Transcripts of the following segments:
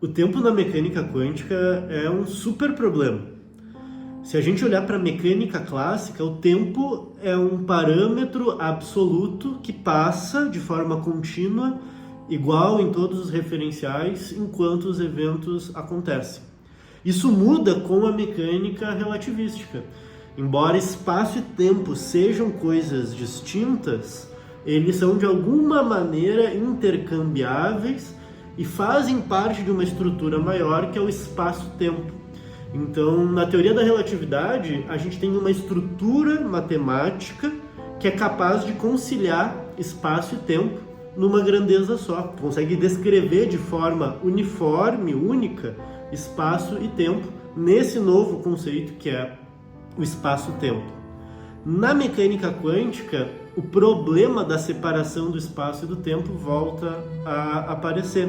O tempo na mecânica quântica é um super problema. Se a gente olhar para a mecânica clássica, o tempo é um parâmetro absoluto que passa de forma contínua, igual em todos os referenciais, enquanto os eventos acontecem. Isso muda com a mecânica relativística. Embora espaço e tempo sejam coisas distintas, eles são de alguma maneira intercambiáveis e fazem parte de uma estrutura maior que é o espaço-tempo. Então, na teoria da relatividade, a gente tem uma estrutura matemática que é capaz de conciliar espaço e tempo numa grandeza só. Consegue descrever de forma uniforme, única, espaço e tempo nesse novo conceito que é o espaço-tempo. Na mecânica quântica, o problema da separação do espaço e do tempo volta a aparecer.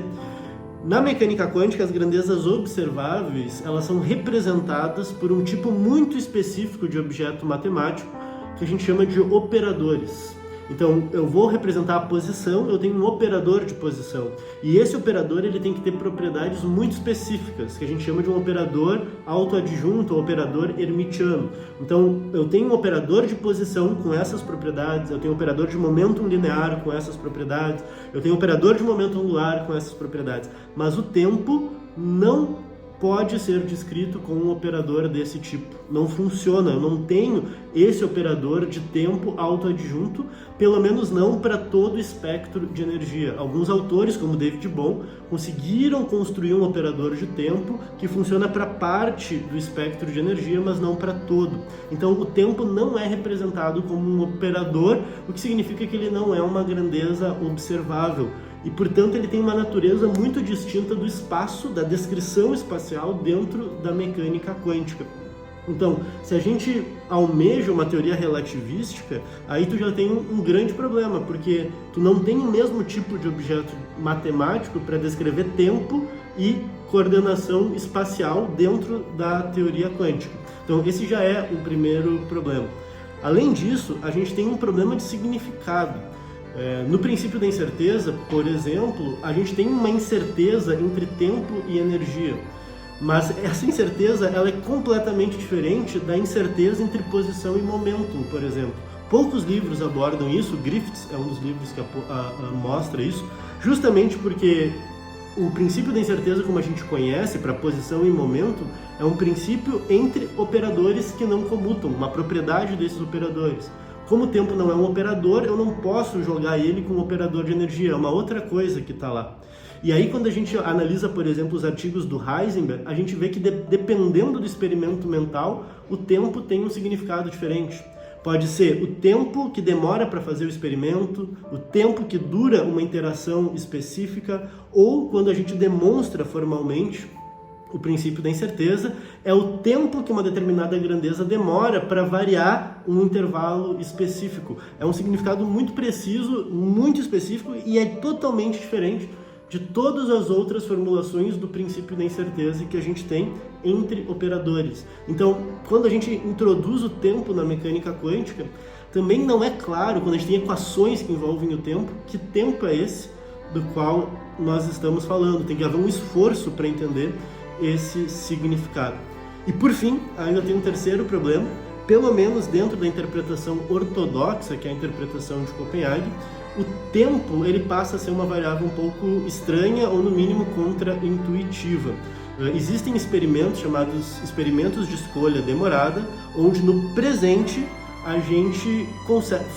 Na mecânica quântica, as grandezas observáveis, elas são representadas por um tipo muito específico de objeto matemático que a gente chama de operadores. Então, eu vou representar a posição, eu tenho um operador de posição. E esse operador ele tem que ter propriedades muito específicas, que a gente chama de um operador autoadjunto ou operador hermitiano. Então, eu tenho um operador de posição com essas propriedades, eu tenho um operador de momento linear com essas propriedades, eu tenho um operador de momento angular com essas propriedades. Mas o tempo não pode ser descrito com um operador desse tipo. Não funciona, eu não tenho esse operador de tempo autoadjunto, pelo menos não para todo o espectro de energia. Alguns autores, como David Bohm, conseguiram construir um operador de tempo que funciona para parte do espectro de energia, mas não para todo. Então o tempo não é representado como um operador, o que significa que ele não é uma grandeza observável. E, portanto, ele tem uma natureza muito distinta do espaço, da descrição espacial dentro da mecânica quântica. Então, se a gente almeja uma teoria relativística, aí tu já tem um grande problema, porque tu não tem o mesmo tipo de objeto matemático para descrever tempo e coordenação espacial dentro da teoria quântica. Então, esse já é o primeiro problema. Além disso, a gente tem um problema de significado. No princípio da incerteza, por exemplo, a gente tem uma incerteza entre tempo e energia, mas essa incerteza ela é completamente diferente da incerteza entre posição e momento, por exemplo. Poucos livros abordam isso, Griffiths é um dos livros que mostra isso, justamente porque o princípio da incerteza, como a gente conhece, para posição e momento, é um princípio entre operadores que não comutam, uma propriedade desses operadores. Como o tempo não é um operador, eu não posso jogar ele com um operador de energia, é uma outra coisa que está lá. E aí, quando a gente analisa, por exemplo, os artigos do Heisenberg, a gente vê que dependendo do experimento mental, o tempo tem um significado diferente. Pode ser o tempo que demora para fazer o experimento, o tempo que dura uma interação específica, ou quando a gente demonstra formalmente o princípio da incerteza, é o tempo que uma determinada grandeza demora para variar um intervalo específico. É um significado muito preciso, muito específico e é totalmente diferente de todas as outras formulações do princípio da incerteza que a gente tem entre operadores. Então, quando a gente introduz o tempo na mecânica quântica, também não é claro, quando a gente tem equações que envolvem o tempo, que tempo é esse do qual nós estamos falando. Tem que haver um esforço para entender esse significado. E por fim, ainda tem um terceiro problema, pelo menos dentro da interpretação ortodoxa, que é a interpretação de Copenhague, o tempo ele passa a ser uma variável um pouco estranha ou no mínimo contra-intuitiva. Existem experimentos chamados experimentos de escolha demorada, onde no presente a gente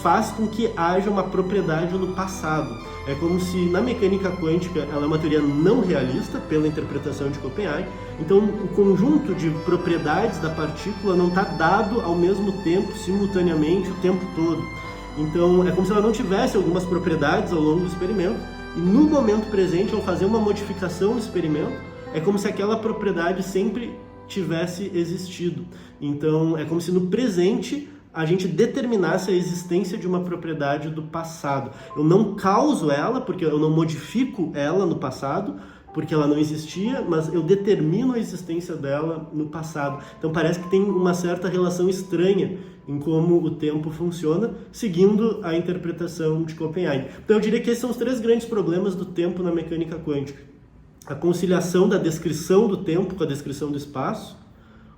faz com que haja uma propriedade no passado. É como se na mecânica quântica ela é uma teoria não realista pela interpretação de Copenhague, então o conjunto de propriedades da partícula não está dado ao mesmo tempo, simultaneamente, o tempo todo. Então é como se ela não tivesse algumas propriedades ao longo do experimento, e no momento presente, ao fazer uma modificação no experimento, é como se aquela propriedade sempre tivesse existido. Então é como se no presente a gente determinasse a existência de uma propriedade do passado. Eu não causo ela, porque eu não modifico ela no passado, porque ela não existia, mas eu determino a existência dela no passado. Então parece que tem uma certa relação estranha em como o tempo funciona, seguindo a interpretação de Copenhague. Então eu diria que esses são os três grandes problemas do tempo na mecânica quântica. a conciliação da descrição do tempo com a descrição do espaço,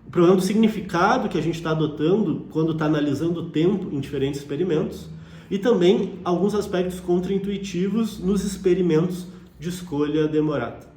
o problema do significado que a gente está adotando quando está analisando o tempo em diferentes experimentos, e também alguns aspectos contraintuitivos nos experimentos de escolha demorada.